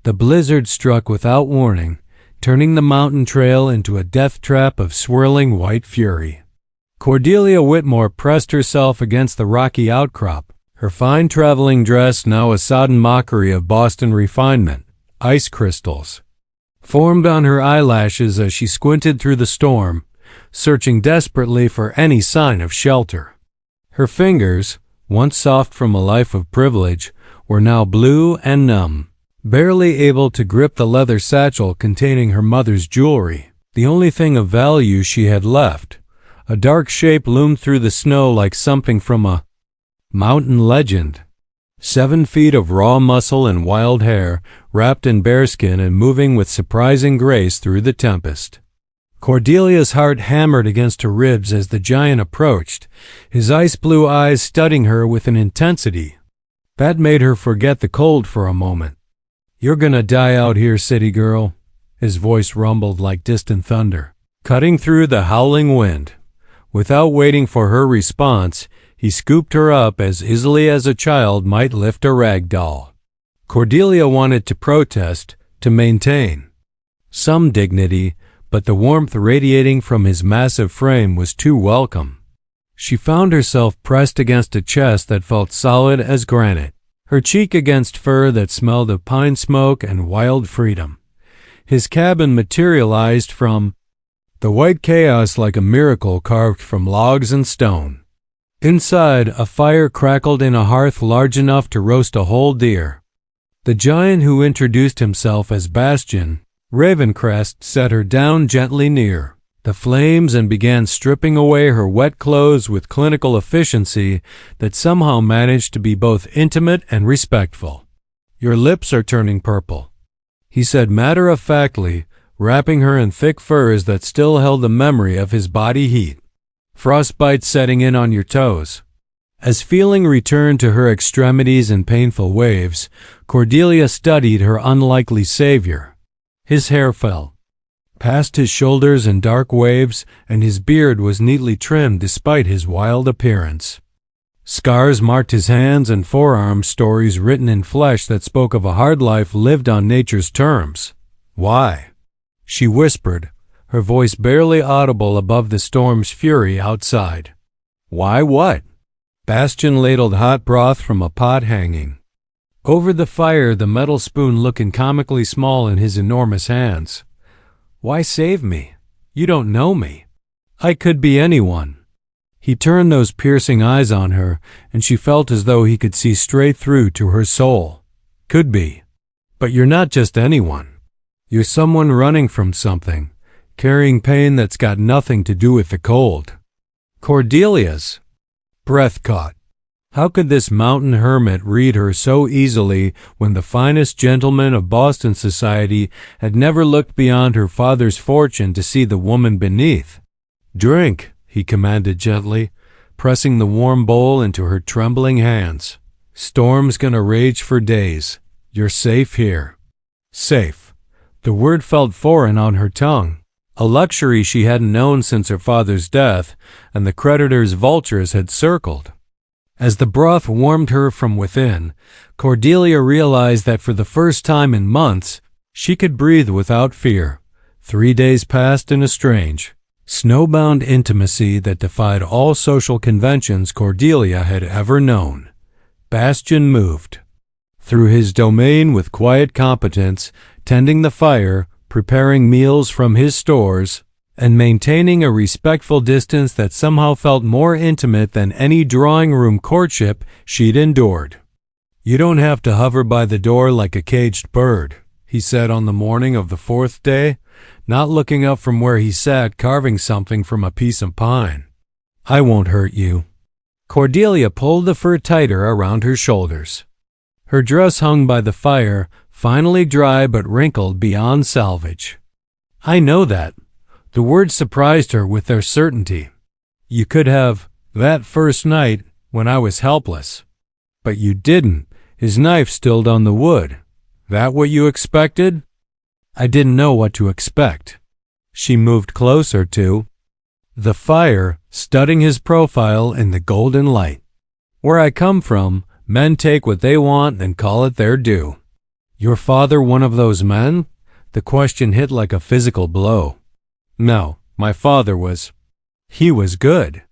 The blizzard struck without warning, turning the mountain trail into a death trap of swirling white fury. Cordelia Whitmore pressed herself against the rocky outcrop, her fine traveling dress now a sodden mockery of Boston refinement. Ice crystals formed on her eyelashes as she squinted through the storm, searching desperately for any sign of shelter. Her fingers, once soft from a life of privilege, were now blue and numb, barely able to grip the leather satchel containing her mother's jewelry, the only thing of value she had left. A dark shape loomed through the snow like something from a mountain legend. 7 feet of raw muscle and wild hair, wrapped in bearskin and moving with surprising grace through the tempest. Cordelia's heart hammered against her ribs as the giant approached, his ice-blue eyes studying her with an intensity that made her forget the cold for a moment. "You're gonna die out here, city girl," his voice rumbled like distant thunder, cutting through the howling wind. Without waiting for her response, he scooped her up as easily as a child might lift a rag doll. Cordelia wanted to protest, to maintain some dignity, but the warmth radiating from his massive frame was too welcome. She found herself pressed against a chest that felt solid as granite, her cheek against fur that smelled of pine smoke and wild freedom. His cabin materialized from the white chaos like a miracle carved from logs and stone. Inside, a fire crackled in a hearth large enough to roast a whole deer. The giant who introduced himself as Bastion, Ravencrest, set her down gently near the flames and began stripping away her wet clothes with clinical efficiency that somehow managed to be both intimate and respectful. "Your lips are turning purple," he said matter-of-factly, wrapping her in thick furs that still held the memory of his body heat. "Frostbite setting in on your toes." As feeling returned to her extremities in painful waves, Cordelia studied her unlikely savior. His hair fell past his shoulders in dark waves, and his beard was neatly trimmed despite his wild appearance. Scars marked his hands and forearms, stories written in flesh that spoke of a hard life lived on nature's terms. "Why?" she whispered, her voice barely audible above the storm's fury outside. "Why what?" Bastion ladled hot broth from a pot hanging over the fire, the metal spoon looking comically small in his enormous hands. "Why save me? You don't know me. I could be anyone." He turned those piercing eyes on her, and she felt as though he could see straight through to her soul. "Could be. But you're not just anyone. You're someone running from something, carrying pain that's got nothing to do with the cold." Cordelia's breath caught. How could this mountain hermit read her so easily when the finest gentleman of Boston society had never looked beyond her father's fortune to see the woman beneath? "Drink," he commanded gently, pressing the warm bowl into her trembling hands. "Storm's gonna rage for days. You're safe here." Safe. The word felt foreign on her tongue, a luxury she hadn't known since her father's death and the creditor's vultures had circled. As the broth warmed her from within, Cordelia realized that for the first time in months, she could breathe without fear. 3 days passed in a strange, snowbound intimacy that defied all social conventions Cordelia had ever known. Bastion moved through his domain with quiet competence, tending the fire, preparing meals from his stores, and maintaining a respectful distance that somehow felt more intimate than any drawing-room courtship she'd endured. "You don't have to hover by the door like a caged bird," he said on the morning of the 4th day, not looking up from where he sat carving something from a piece of pine. "I won't hurt you." Cordelia pulled the fur tighter around her shoulders. Her dress hung by the fire, finally dry but wrinkled beyond salvage. "I know that." The words surprised her with their certainty. "You could have, that first night, when I was helpless. But you didn't." His knife stilled on the wood. "That what you expected?" "I didn't know what to expect." She moved closer to the fire, studying his profile in the golden light. "Where I come from, men take what they want and call it their due." Your father one of those men? The question hit like a physical blow. No, my father was. He was good.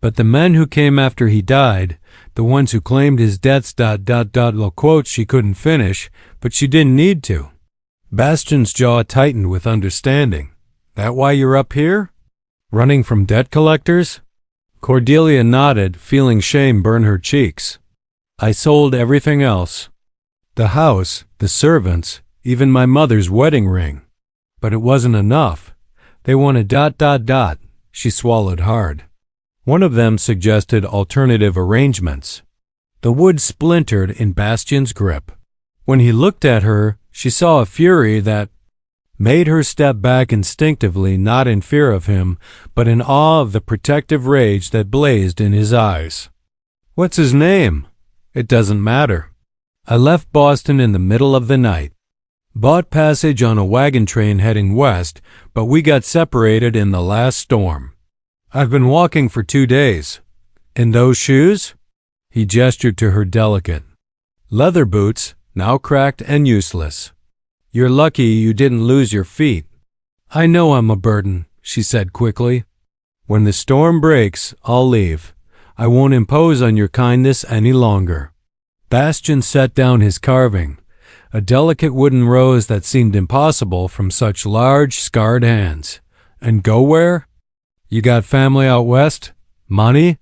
But the men who came after he died, the ones who claimed his debts ... quote she couldn't finish, but she didn't need to. Bastian's jaw tightened with understanding. That why you're up here? Running from debt collectors? Cordelia nodded, feeling shame burn her cheeks. I sold everything else. The house, the servants, even my mother's wedding ring. But it wasn't enough. They wanted ... She swallowed hard. One of them suggested alternative arrangements. The wood splintered in Bastian's grip. When he looked at her, she saw a fury that made her step back instinctively, not in fear of him, but in awe of the protective rage that blazed in his eyes. What's his name? It doesn't matter. I left Boston in the middle of the night. Bought passage on a wagon train heading west, but we got separated in the last storm. I've been walking for 2 days. In those shoes? He gestured to her delicate leather boots, now cracked and useless. You're lucky you didn't lose your feet. I know I'm a burden, she said quickly. When the storm breaks, I'll leave. I won't impose on your kindness any longer. Bastian set down his carving, a delicate wooden rose that seemed impossible from such large, scarred hands. And go where? You got family out west? Money?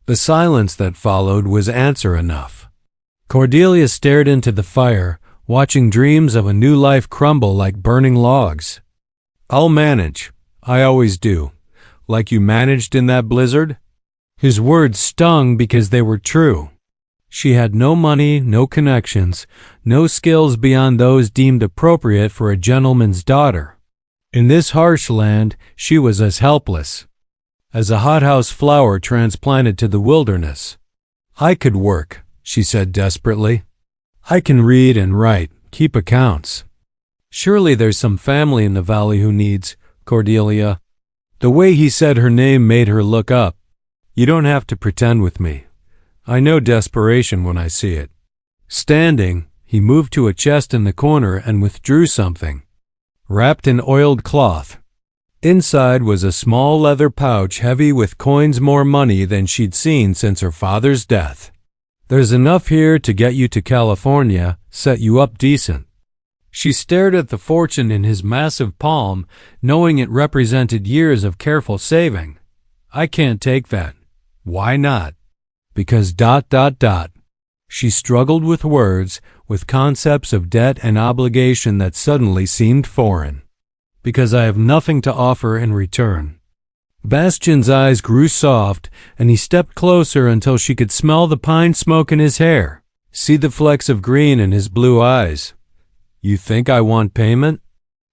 The silence that followed was answer enough. Cordelia stared into the fire, watching dreams of a new life crumble like burning logs. I'll manage. I always do. Like you managed in that blizzard? His words stung because they were true. She had no money, no connections, no skills beyond those deemed appropriate for a gentleman's daughter. In this harsh land, she was as helpless as a hothouse flower transplanted to the wilderness. I could work, she said desperately. I can read and write, keep accounts. Surely there's some family in the valley who needs, Cordelia. The way he said her name made her look up. You don't have to pretend with me. I know desperation when I see it. Standing, he moved to a chest in the corner and withdrew something, wrapped in oiled cloth. Inside was a small leather pouch heavy with coins more money than she'd seen since her father's death. There's enough here to get you to California, set you up decent. She stared at the fortune in his massive palm, knowing it represented years of careful saving. I can't take that. Why not? Because ... She struggled with words, with concepts of debt and obligation that suddenly seemed foreign. Because I have nothing to offer in return. Bastian's eyes grew soft, and he stepped closer until she could smell the pine smoke in his hair, see the flecks of green in his blue eyes. You think I want payment?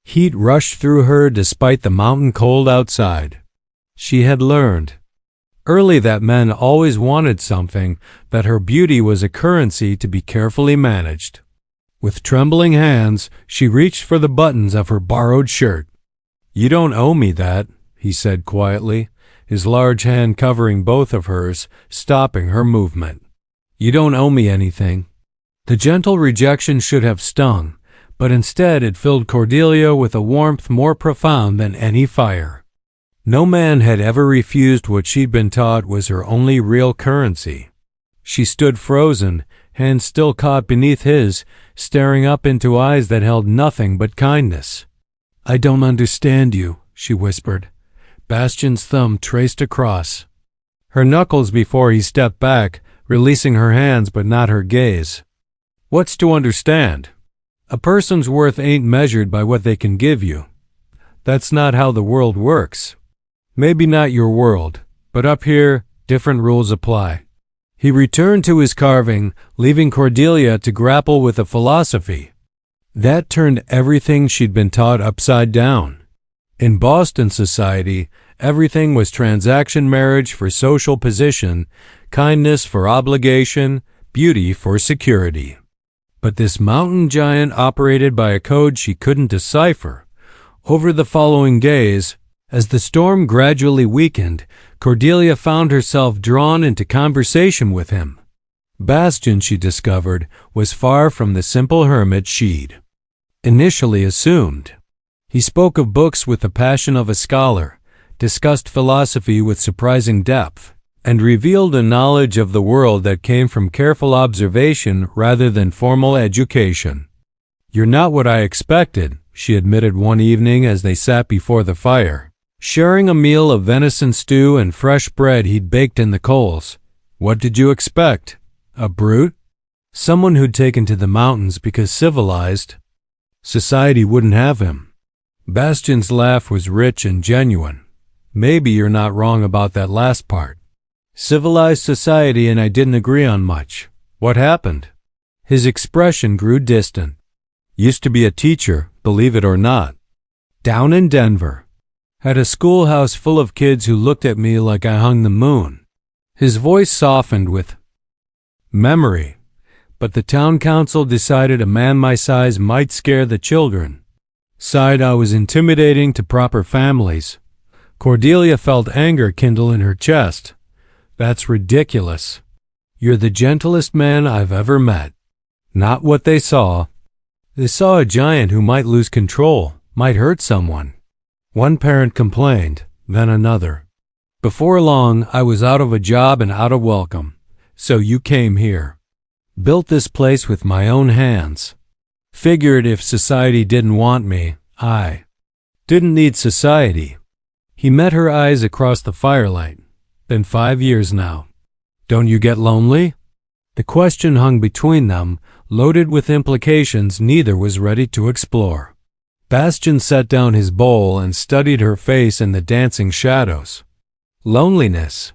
Heat rushed through her despite the mountain cold outside. She had learned early that men always wanted something, that her beauty was a currency to be carefully managed. With trembling hands, she reached for the buttons of her borrowed shirt. You don't owe me that, he said quietly, his large hand covering both of hers, stopping her movement. You don't owe me anything. The gentle rejection should have stung, but instead it filled Cordelia with a warmth more profound than any fire. No man had ever refused what she'd been taught was her only real currency. She stood frozen, hands still caught beneath his, staring up into eyes that held nothing but kindness. I don't understand you, she whispered. Bastian's thumb traced across her knuckles before he stepped back, releasing her hands but not her gaze. What's to understand? A person's worth ain't measured by what they can give you. That's not how the world works. Maybe not your world, but up here, different rules apply. He returned to his carving, leaving Cordelia to grapple with a philosophy that turned everything she'd been taught upside down. In Boston society, everything was transaction marriage for social position, kindness for obligation, beauty for security. But this mountain giant operated by a code she couldn't decipher. Over the following days, as the storm gradually weakened, Cordelia found herself drawn into conversation with him. Bastian, she discovered, was far from the simple hermit she'd initially assumed. He spoke of books with the passion of a scholar, discussed philosophy with surprising depth, and revealed a knowledge of the world that came from careful observation rather than formal education. "You're not what I expected," she admitted one evening as they sat before the fire, sharing a meal of venison stew and fresh bread he'd baked in the coals. "What did you expect? A brute? Someone who'd taken to the mountains because civilized society wouldn't have him." Bastian's laugh was rich and genuine. "Maybe you're not wrong about that last part. Civilized society and I didn't agree on much. What happened?" His expression grew distant. "Used to be a teacher, believe it or not. Down in Denver. Had a schoolhouse full of kids who looked at me like I hung the moon." His voice softened with memory. "But the town council decided a man my size might scare the children. Sighed I was intimidating to proper families." Cordelia felt anger kindle in her chest. "That's ridiculous. You're the gentlest man I've ever met." "Not what they saw. They saw a giant who might lose control, might hurt someone." One parent complained, then another. "Before long, I was out of a job and out of welcome. So you came here. Built this place with my own hands. Figured if society didn't want me, I didn't need society." He met her eyes across the firelight. "Been 5 years now. Don't you get lonely?" The question hung between them, loaded with implications neither was ready to explore. Bastian set down his bowl and studied her face in the dancing shadows. "Loneliness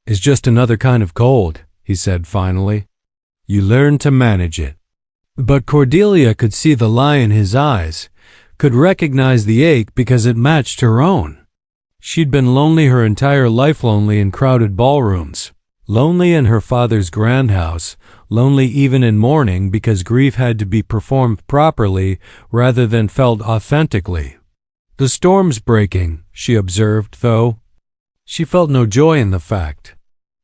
is just another kind of cold," he said finally. "You learn to manage it." But Cordelia could see the lie in his eyes, could recognize the ache because it matched her own. She'd been lonely her entire life, lonely in crowded ballrooms, lonely in her father's grand house, lonely even in mourning because grief had to be performed properly rather than felt authentically. "The storm's breaking," she observed, though she felt no joy in the fact.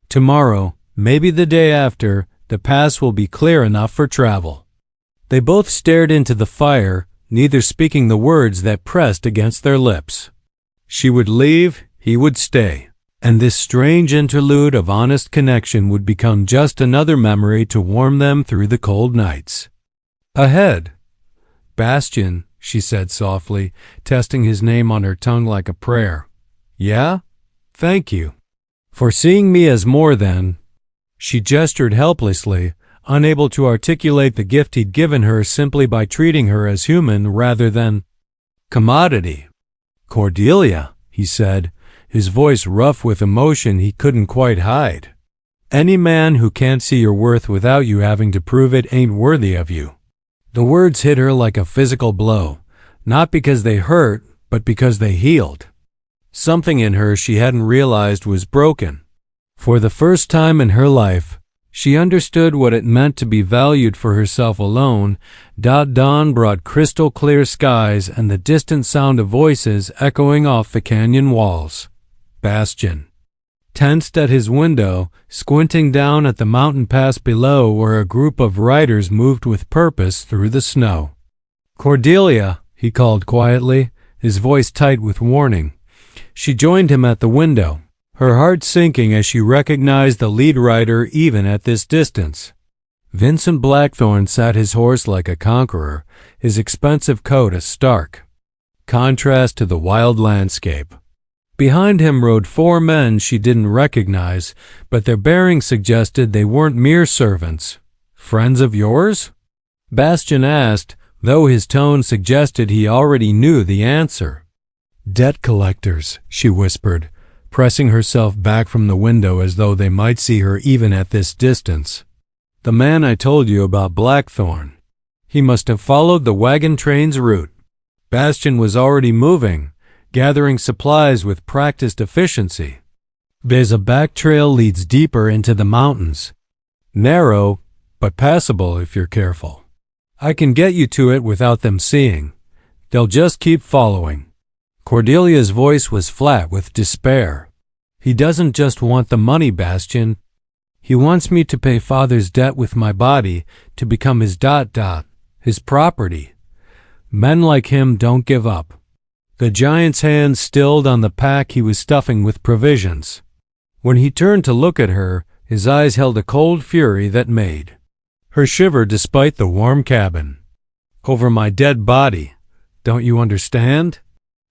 "Tomorrow, maybe the day after, the pass will be clear enough for travel." They both stared into the fire, neither speaking the words that pressed against their lips. She would leave, he would stay, and this strange interlude of honest connection would become just another memory to warm them through the cold nights. Ahead. "Bastian," she said softly, testing his name on her tongue like a prayer. "Yeah? Thank you. For seeing me as more than—" She gestured helplessly, unable to articulate the gift he'd given her simply by treating her as human rather than commodity. "Cordelia," he said, his voice rough with emotion he couldn't quite hide. "Any man who can't see your worth without you having to prove it ain't worthy of you." The words hit her like a physical blow, not because they hurt, but because they healed. Something in her she hadn't realized was broken. For the first time in her life, she understood what it meant to be valued for herself alone. Dawn brought crystal clear skies and the distant sound of voices echoing off the canyon walls. Bastian, tensed at his window, squinting down at the mountain pass below where a group of riders moved with purpose through the snow. "Cordelia," he called quietly, his voice tight with warning. She joined him at the window, her heart sinking as she recognized the lead rider even at this distance. Vincent Blackthorne sat his horse like a conqueror, his expensive coat a stark contrast to the wild landscape. Behind him rode 4 men she didn't recognize, but their bearing suggested they weren't mere servants. "Friends of yours?" Bastian asked, though his tone suggested he already knew the answer. "Debt collectors," she whispered, pressing herself back from the window as though they might see her even at this distance. "The man I told you about, Blackthorne. He must have followed the wagon train's route. Bastian was already moving, gathering supplies with practiced efficiency. There's a back trail leads deeper into the mountains. Narrow, but passable if you're careful. I can get you to it without them seeing. They'll just keep following." Cordelia's voice was flat with despair. "He doesn't just want the money, Bastian. He wants me to pay father's debt with my body to become his ... his property. Men like him don't give up. The giant's hand stilled on the pack he was stuffing with provisions. When he turned to look at her, his eyes held a cold fury that made her shiver despite the warm cabin. Over my dead body, don't you understand?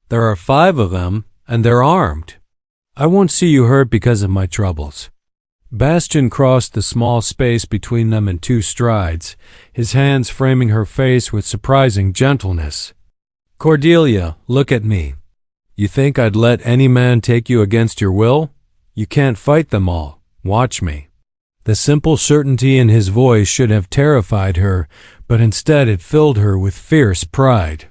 There are 5 of them, and they're armed. I won't see you hurt because of my troubles. Bastian crossed the small space between them in 2 strides, his hands framing her face with surprising gentleness. Cordelia, look at me. You think I'd let any man take you against your will? You can't fight them all. Watch me. The simple certainty in his voice should have terrified her, but instead it filled her with fierce pride.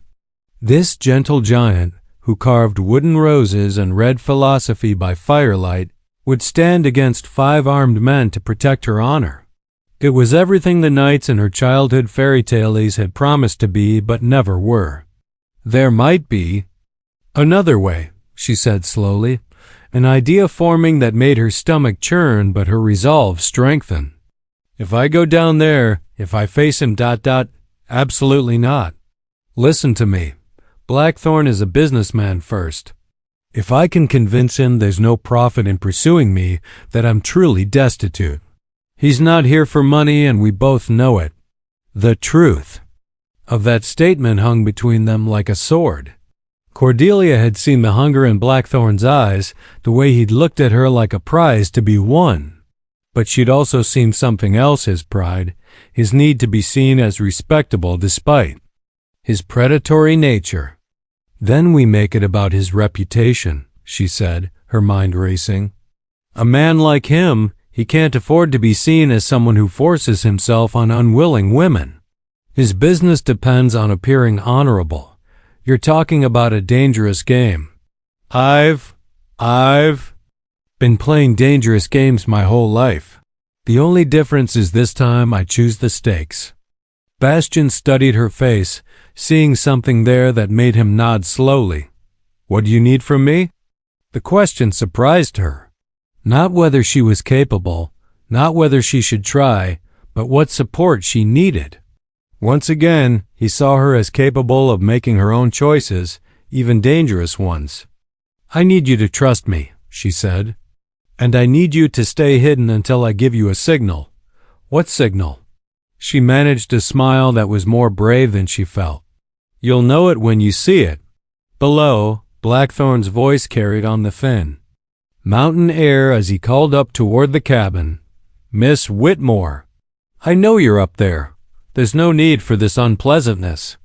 This gentle giant, who carved wooden roses and read philosophy by firelight, would stand against 5 armed men to protect her honor. It was everything the knights in her childhood fairy tales had promised to be but never were. There might be another way, she said slowly, an idea forming that made her stomach churn but her resolve strengthen. If I go down there, if I face him ... absolutely not. Listen to me. Blackthorn is a businessman first. If I can convince him there's no profit in pursuing me, that I'm truly destitute. He's not here for money and we both know it. The truth of that statement hung between them like a sword. Cordelia had seen the hunger in Blackthorn's eyes, the way he'd looked at her like a prize to be won. But she'd also seen something else, his pride, his need to be seen as respectable despite his predatory nature. Then we make it about his reputation, she said, her mind racing. A man like him, he can't afford to be seen as someone who forces himself on unwilling women. His business depends on appearing honorable. You're talking about a dangerous game. I've been playing dangerous games my whole life. The only difference is this time I choose the stakes. Bastian studied her face, seeing something there that made him nod slowly. What do you need from me? The question surprised her. Not whether she was capable, not whether she should try, but what support she needed. Once again, he saw her as capable of making her own choices, even dangerous ones. I need you to trust me, she said. And I need you to stay hidden until I give you a signal. What signal? She managed a smile that was more brave than she felt. You'll know it when you see it. Below, Blackthorn's voice carried on the thin mountain air as he called up toward the cabin. Miss Whitmore, I know you're up there. There's no need for this unpleasantness.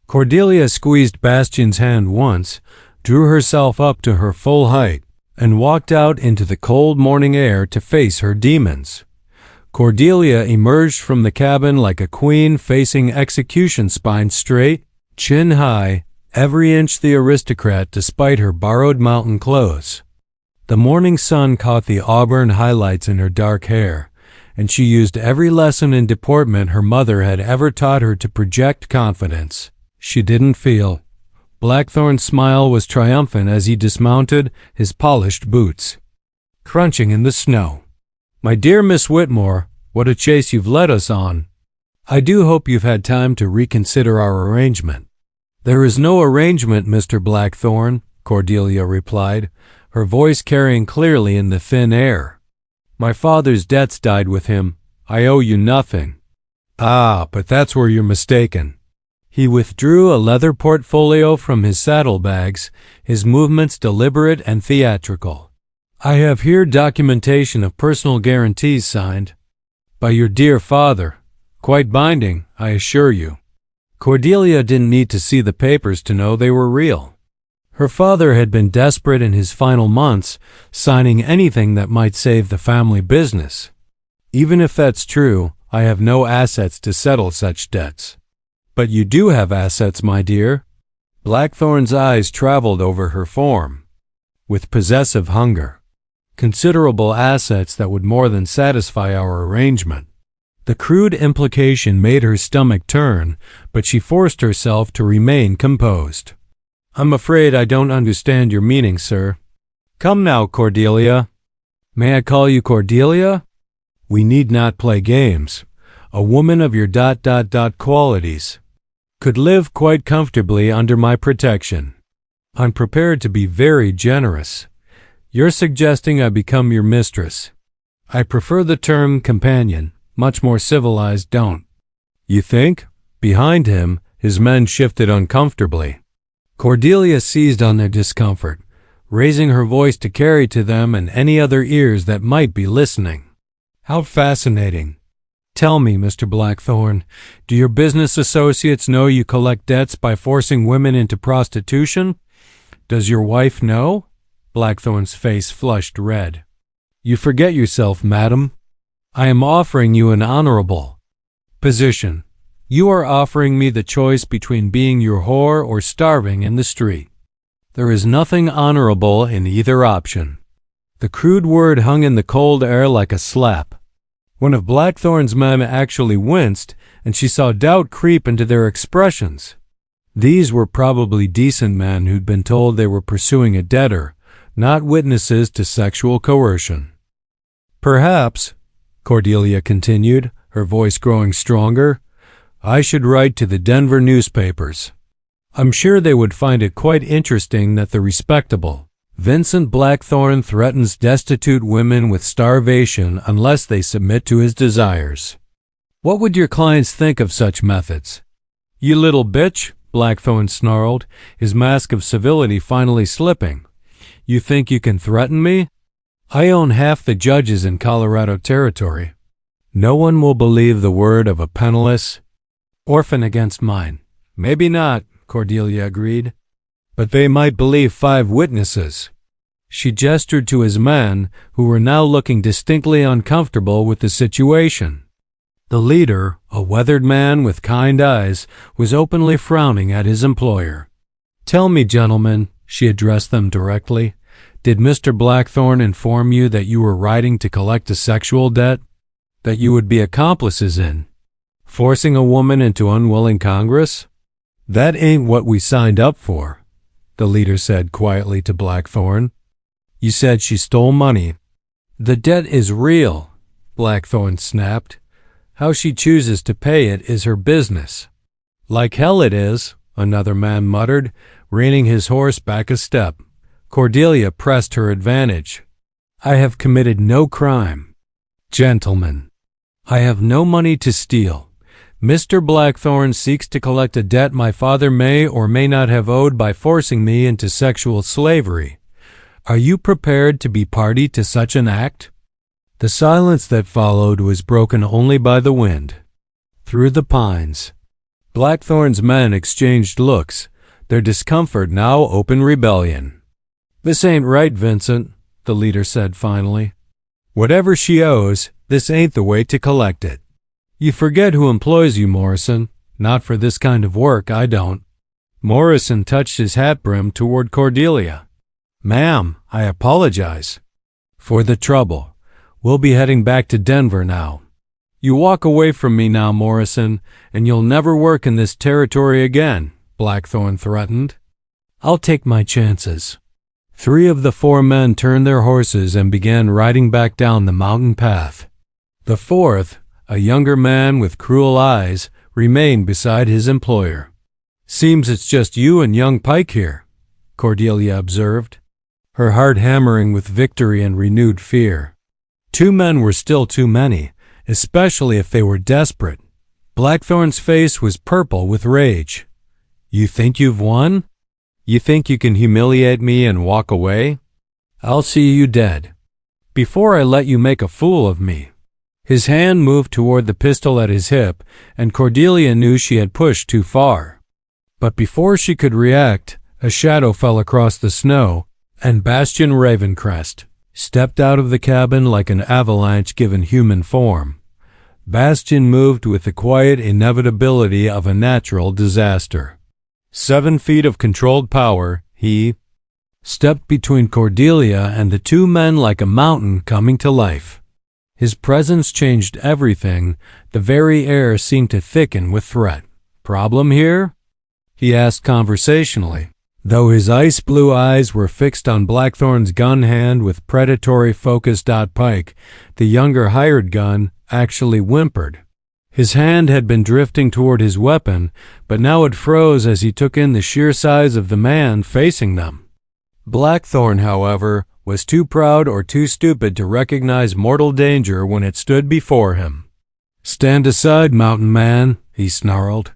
Cordelia squeezed Bastian's hand once, drew herself up to her full height, and walked out into the cold morning air to face her demons. Cordelia emerged from the cabin like a queen facing execution, spine straight, chin high, every inch the aristocrat despite her borrowed mountain clothes. The morning sun caught the auburn highlights in her dark hair, and she used every lesson in deportment her mother had ever taught her to project confidence. She didn't feel. Blackthorn's smile was triumphant as he dismounted, his polished boots crunching in the snow. My dear Miss Whitmore, what a chase you've led us on. I do hope you've had time to reconsider our arrangement. There is no arrangement, Mr. Blackthorn, Cordelia replied, her voice carrying clearly in the thin air. My father's debts died with him. I owe you nothing. Ah, but that's where you're mistaken. He withdrew a leather portfolio from his saddlebags, his movements deliberate and theatrical. I have here documentation of personal guarantees signed by your dear father. Quite binding, I assure you. Cordelia didn't need to see the papers to know they were real. Her father had been desperate in his final months, signing anything that might save the family business. Even if that's true, I have no assets to settle such debts. But you do have assets, my dear. Blackthorn's eyes traveled over her form with possessive hunger. Considerable assets that would more than satisfy our arrangement. The crude implication made her stomach turn, but she forced herself to remain composed. I'm afraid I don't understand your meaning, sir. Come now, Cordelia. May I call you Cordelia? We need not play games. A woman of your qualities could live quite comfortably under my protection. I'm prepared to be very generous. You're suggesting I become your mistress. I prefer the term companion, much more civilized, don't you think? Behind him, his men shifted uncomfortably. Cordelia seized on their discomfort, raising her voice to carry to them and any other ears that might be listening. How fascinating. Tell me, Mr. Blackthorne, do your business associates know you collect debts by forcing women into prostitution? Does your wife know? Blackthorne's face flushed red. You forget yourself, madam. I am offering you an honorable position. You are offering me the choice between being your whore or starving in the street. There is nothing honorable in either option. The crude word hung in the cold air like a slap. One of Blackthorne's men actually winced, and she saw doubt creep into their expressions. These were probably decent men who'd been told they were pursuing a debtor, not witnesses to sexual coercion. Perhaps, Cordelia continued, her voice growing stronger, I should write to the Denver newspapers. I'm sure they would find it quite interesting that the respectable Vincent Blackthorne threatens destitute women with starvation unless they submit to his desires. What would your clients think of such methods? You little bitch, Blackthorne snarled, his mask of civility finally slipping. You think you can threaten me? I own half the judges in Colorado Territory. No one will believe the word of a penniless orphan against mine. Maybe not, Cordelia agreed. But they might believe 5 witnesses. She gestured to his men, who were now looking distinctly uncomfortable with the situation. The leader, a weathered man with kind eyes, was openly frowning at his employer. Tell me, gentlemen, she addressed them directly, did Mr. Blackthorne inform you that you were riding to collect a sexual debt? That you would be accomplices in forcing a woman into unwilling Congress? That ain't what we signed up for, the leader said quietly to Blackthorne. You said she stole money. The debt is real, Blackthorne snapped. How she chooses to pay it is her business. Like hell it is, another man muttered, reining his horse back a step. Cordelia pressed her advantage. I have committed no crime. Gentlemen, I have no money to steal. Mr. Blackthorne seeks to collect a debt my father may or may not have owed by forcing me into sexual slavery. Are you prepared to be party to such an act? The silence that followed was broken only by the wind. Through the pines, Blackthorne's men exchanged looks, their discomfort now open rebellion. This ain't right, Vincent, the leader said finally. Whatever she owes, this ain't the way to collect it. You forget who employs you, Morrison. Not for this kind of work, I don't. Morrison touched his hat brim toward Cordelia. Ma'am, I apologize for the trouble. We'll be heading back to Denver now. You walk away from me now, Morrison, and you'll never work in this territory again, Blackthorne threatened. I'll take my chances. 3 of the 4 men turned their horses and began riding back down the mountain path. The 4th, a younger man with cruel eyes, remained beside his employer. Seems it's just you and young Pike here, Cordelia observed, her heart hammering with victory and renewed fear. 2 men were still too many, especially if they were desperate. Blackthorne's face was purple with rage. You think you've won? You think you can humiliate me and walk away? I'll see you dead before I let you make a fool of me. His hand moved toward the pistol at his hip, and Cordelia knew she had pushed too far. But before she could react, a shadow fell across the snow, and Bastian Ravencrest stepped out of the cabin like an avalanche given human form. Bastian moved with the quiet inevitability of a natural disaster. 7 feet of controlled power, he stepped between Cordelia and the 2 men like a mountain coming to life. His presence changed everything. The very air seemed to thicken with threat. Problem here? He asked conversationally. though his ice-blue eyes were fixed on Blackthorn's gun hand with predatory focus. Pike, the younger hired gun, actually whimpered. His hand had been drifting toward his weapon, but now it froze as he took in the sheer size of the man facing them. Blackthorn, however, was too proud or too stupid to recognize mortal danger when it stood before him. "Stand aside, mountain man," he snarled.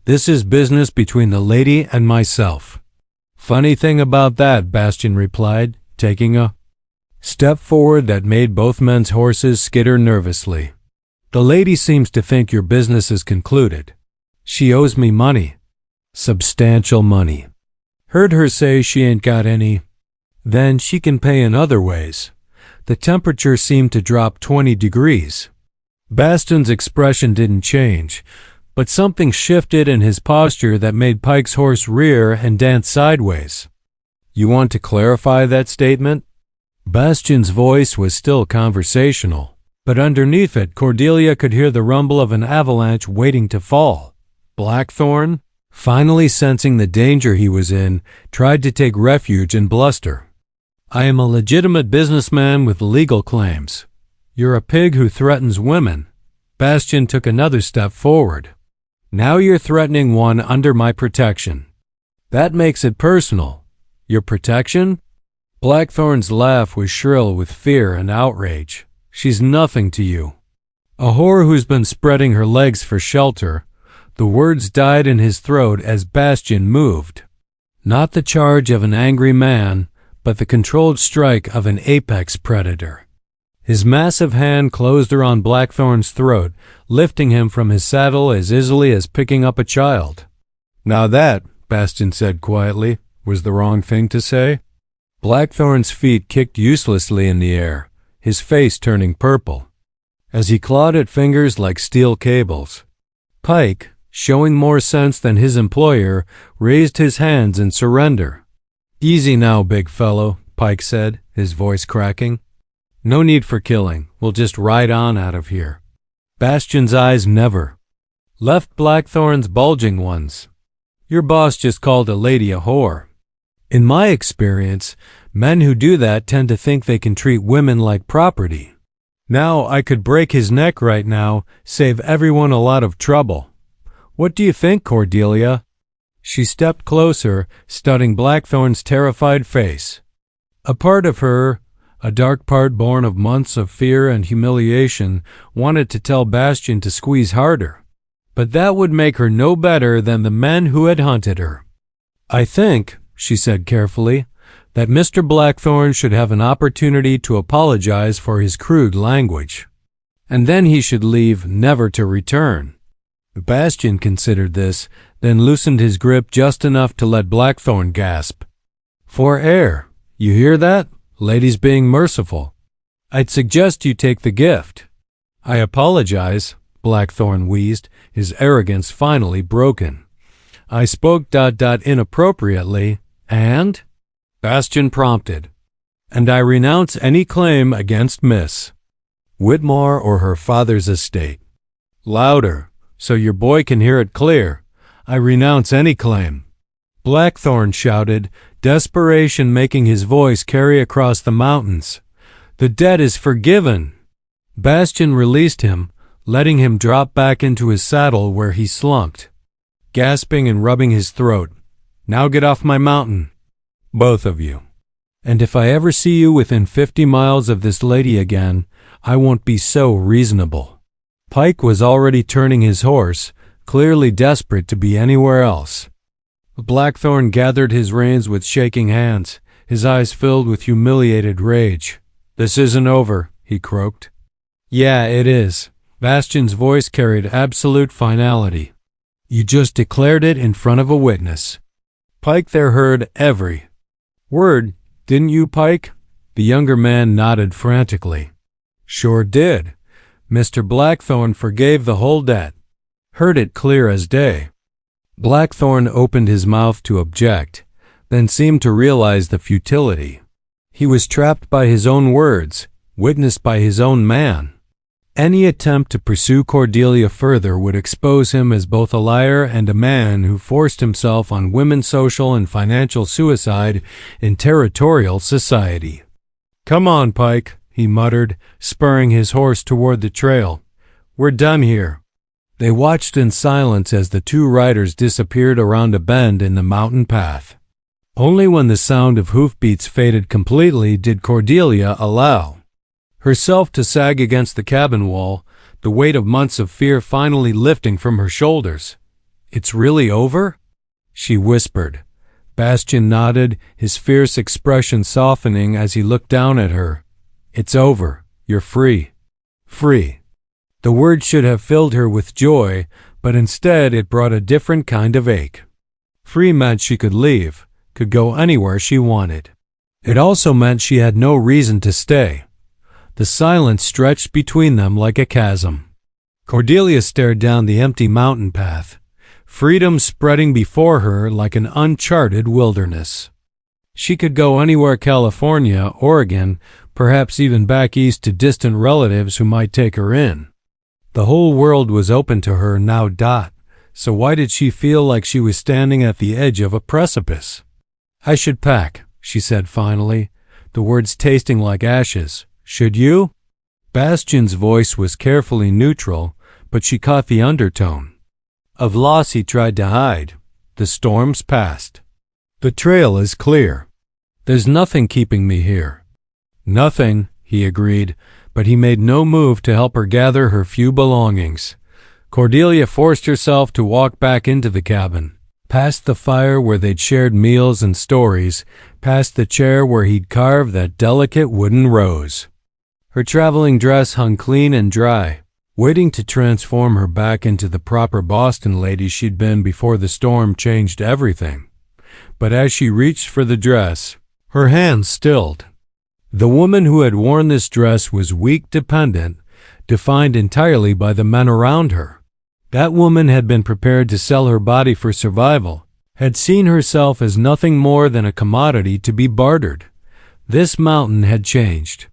"This is business between the lady and myself." "Funny thing about that," Bastian replied, taking a step forward that made both men's horses skitter nervously. "The lady seems to think your business is concluded. She owes me money. Substantial money. Heard her say she ain't got any. Then she can pay in other ways." The temperature seemed to drop 20 degrees. Bastian's expression didn't change, but something shifted in his posture that made Pike's horse rear and dance sideways. "You want to clarify that statement?" Bastian's voice was still conversational, but underneath it Cordelia could hear the rumble of an avalanche waiting to fall. Blackthorn, finally sensing the danger he was in, tried to take refuge in bluster. "I am a legitimate businessman with legal claims. You're a pig who threatens women." Bastian took another step forward. "Now you're threatening one under my protection. That makes it personal. Your protection?" Blackthorn's laugh was shrill with fear and outrage. "She's nothing to you. A whore who's been spreading her legs for shelter." The words died in his throat as Bastian moved. Not the charge of an angry man, but the controlled strike of an apex predator. His massive hand closed around Blackthorn's throat, lifting him from his saddle as easily as picking up a child. "Now that," Bastian said quietly, "was the wrong thing to say." Blackthorn's feet kicked uselessly in the air, his face turning purple, as he clawed at fingers like steel cables. Pike, showing more sense than his employer, raised his hands in surrender. "Easy now, big fellow," Pike said, his voice cracking. "No need for killing. We'll just ride on out of here." Bastian's eyes never left Blackthorn's bulging ones. "Your boss just called a lady a whore. In my experience, men who do that tend to think they can treat women like property. Now I could break his neck right now, save everyone a lot of trouble. What do you think, Cordelia?" She stepped closer, studying Blackthorn's terrified face. A part of her, a dark part born of months of fear and humiliation, wanted to tell Bastian to squeeze harder, but that would make her no better than the men who had hunted her. "I think," she said carefully, "that Mr. Blackthorn should have an opportunity to apologize for his crude language. And then he should leave, never to return." Bastian considered this, then loosened his grip just enough to let Blackthorn gasp. "For air. You hear that? Ladies being merciful. I'd suggest you take the gift." "I apologize," Blackthorn wheezed, his arrogance finally broken. "I spoke ... inappropriately, and?" Bastian prompted. "And I renounce any claim against Miss Whitmore or her father's estate." "Louder, so your boy can hear it clear. I renounce any claim," Blackthorn shouted, desperation making his voice carry across the mountains. "The debt is forgiven." Bastian released him, letting him drop back into his saddle where he slumped, gasping and rubbing his throat. "Now get off my mountain, both of you. And if I ever see you within 50 miles of this lady again, I won't be so reasonable." Pike was already turning his horse, clearly desperate to be anywhere else. Blackthorn gathered his reins with shaking hands, his eyes filled with humiliated rage. "This isn't over," he croaked. "Yeah, it is." Bastian's voice carried absolute finality. "You just declared it in front of a witness." Pike there heard every word. "Didn't you, Pike?" The younger man nodded frantically. "Sure did. Mr. Blackthorn forgave the whole debt. Heard it clear as day." Blackthorn opened his mouth to object, then seemed to realize the futility. He was trapped by his own words, witnessed by his own man. Any attempt to pursue Cordelia further would expose him as both a liar and a man who forced himself on women's social and financial suicide in territorial society. "Come on, Pike," he muttered, spurring his horse toward the trail. "We're done here." They watched in silence as the two riders disappeared around a bend in the mountain path. Only when the sound of hoofbeats faded completely did Cordelia allow herself to sag against the cabin wall, the weight of months of fear finally lifting from her shoulders. "It's really over?" she whispered. Bastian nodded, his fierce expression softening as he looked down at her. "It's over. You're free." Free. The word should have filled her with joy, but instead it brought a different kind of ache. Free meant she could leave, could go anywhere she wanted. It also meant she had no reason to stay. The silence stretched between them like a chasm. Cordelia stared down the empty mountain path, freedom spreading before her like an uncharted wilderness. She could go anywhere: California, Oregon, perhaps even back east to distant relatives who might take her in. The whole world was open to her now. So why did she feel like she was standing at the edge of a precipice? "I should pack," she said finally, the words tasting like ashes. "Should you?" Bastian's voice was carefully neutral, but she caught the undertone of loss he tried to hide. "The storm's past. The trail is clear. There's nothing keeping me here." "Nothing," he agreed, but he made no move to help her gather her few belongings. Cordelia forced herself to walk back into the cabin, past the fire where they'd shared meals and stories, past the chair where he'd carved that delicate wooden rose. Her traveling dress hung clean and dry, waiting to transform her back into the proper Boston lady she'd been before the storm changed everything. But as she reached for the dress, her hands stilled. The woman who had worn this dress was weak, dependent, defined entirely by the men around her. That woman had been prepared to sell her body for survival, had seen herself as nothing more than a commodity to be bartered. This mountain had changed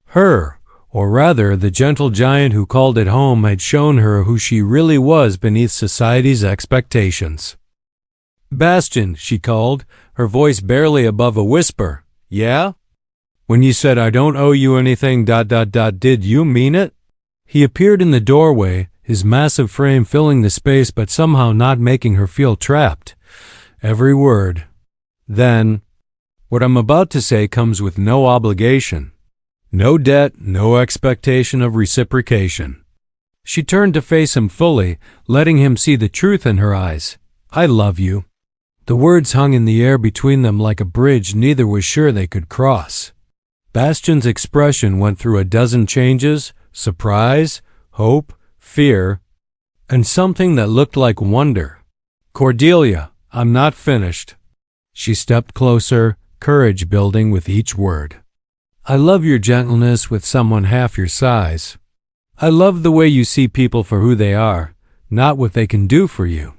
her, or rather the gentle giant who called it home had shown her who she really was beneath society's expectations. "Bastian," she called, her voice barely above a whisper. "Yeah? When you said I don't owe you anything, did you mean it?" He appeared in the doorway, his massive frame filling the space but somehow not making her feel trapped. Every word. "Then, what I'm about to say comes with no obligation. No debt, no expectation of reciprocation." She turned to face him fully, letting him see the truth in her eyes. "I love you." The words hung in the air between them like a bridge neither was sure they could cross. Bastian's expression went through a dozen changes: surprise, hope, fear, and something that looked like wonder. "Cordelia, I'm not finished." She stepped closer, courage building with each word. "I love your gentleness with someone half your size. I love the way you see people for who they are, not what they can do for you.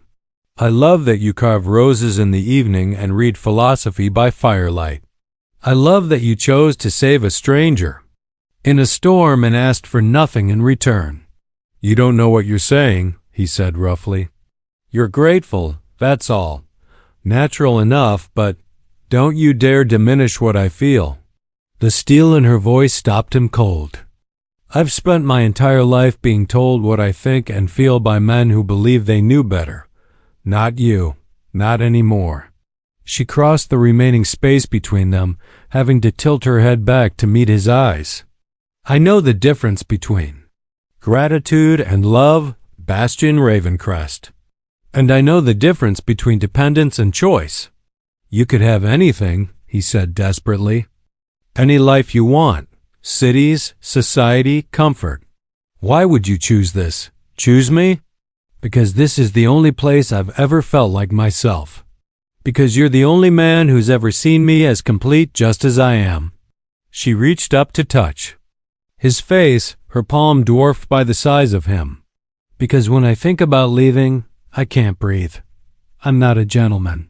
I love that you carve roses in the evening and read philosophy by firelight. I love that you chose to save a stranger in a storm and asked for nothing in return." "You don't know what you're saying," he said roughly. "You're grateful, that's all. Natural enough, but don't you dare diminish what I feel." The steel in her voice stopped him cold. "I've spent my entire life being told what I think and feel by men who believe they knew better. Not you. Not anymore." She crossed the remaining space between them, having to tilt her head back to meet his eyes. "I know the difference between gratitude and love, Bastian Ravencrest. And I know the difference between dependence and choice. You could have anything," he said desperately. "Any life you want. Cities, society, comfort. Why would you choose this? Choose me? Because this is the only place I've ever felt like myself. Because you're the only man who's ever seen me as complete just as I am." She reached up to touch his face, her palm dwarfed by the size of him. "Because when I think about leaving, I can't breathe. I'm not a gentleman.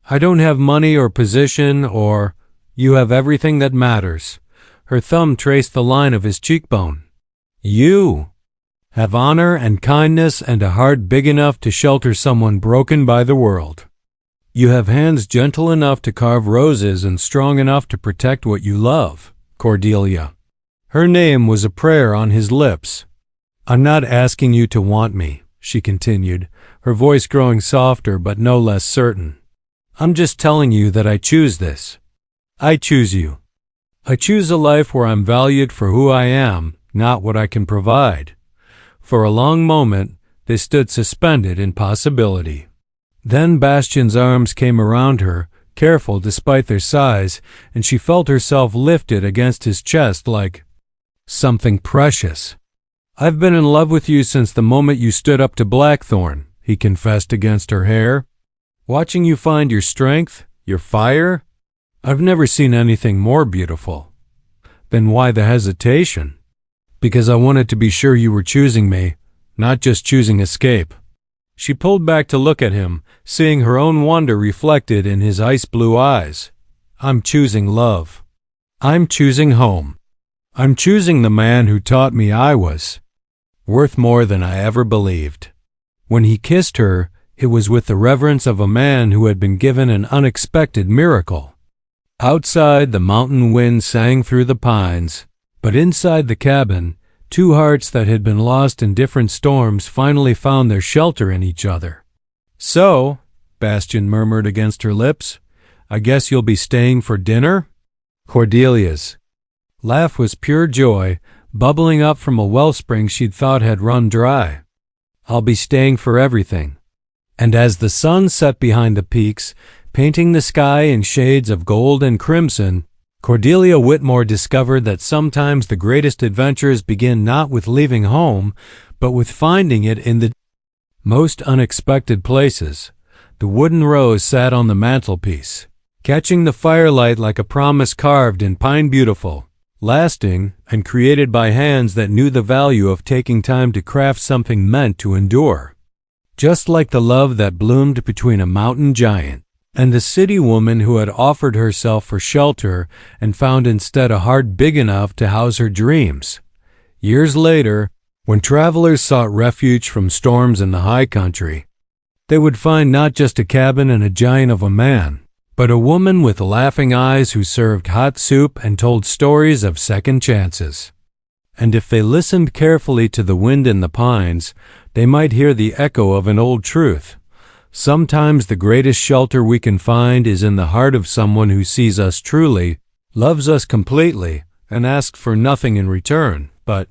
I don't have money or position or... You have everything that matters." Her thumb traced the line of his cheekbone. "You," have honor and kindness and a heart big enough to shelter someone broken by the world. You have hands gentle enough to carve roses and strong enough to protect what you love, Cordelia." Her name was a prayer on his lips. "I'm not asking you to want me," she continued, her voice growing softer but no less certain. "I'm just telling you that I choose this. I choose you. I choose a life where I'm valued for who I am, not what I can provide." For a long moment, they stood suspended in possibility. Then Bastian's arms came around her, careful despite their size, and she felt herself lifted against his chest like something precious. "I've been in love with you since the moment you stood up to Blackthorn," he confessed against her hair. "Watching you find your strength, your fire, I've never seen anything more beautiful." "Then why the hesitation?" "Because I wanted to be sure you were choosing me, not just choosing escape." She pulled back to look at him, seeing her own wonder reflected in his ice-blue eyes. "I'm choosing love. I'm choosing home. I'm choosing the man who taught me I was worth more than I ever believed." When he kissed her, it was with the reverence of a man who had been given an unexpected miracle. Outside, the mountain wind sang through the pines, but inside the cabin, two hearts that had been lost in different storms finally found their shelter in each other. "So," Bastian murmured against her lips, "I guess you'll be staying for dinner?" Cordelia's laugh was pure joy, bubbling up from a wellspring she'd thought had run dry. "I'll be staying for everything." And as the sun set behind the peaks, painting the sky in shades of gold and crimson, Cordelia Whitmore discovered that sometimes the greatest adventures begin not with leaving home, but with finding it in the most unexpected places. The wooden rose sat on the mantelpiece, catching the firelight like a promise carved in pine, beautiful, lasting, and created by hands that knew the value of taking time to craft something meant to endure. Just like the love that bloomed between a mountain giant and the city woman who had offered herself for shelter and found instead a heart big enough to house her dreams. Years later, when travelers sought refuge from storms in the high country, they would find not just a cabin and a giant of a man, but a woman with laughing eyes who served hot soup and told stories of second chances. And if they listened carefully to the wind in the pines, they might hear the echo of an old truth. Sometimes the greatest shelter we can find is in the heart of someone who sees us truly, loves us completely, and asks for nothing in return, but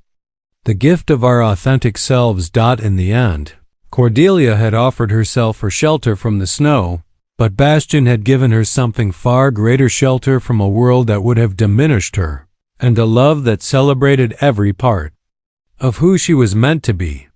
the gift of our authentic selves. In the end, Cordelia had offered herself for shelter from the snow, but Bastian had given her something far greater, shelter from a world that would have diminished her, and a love that celebrated every part of who she was meant to be.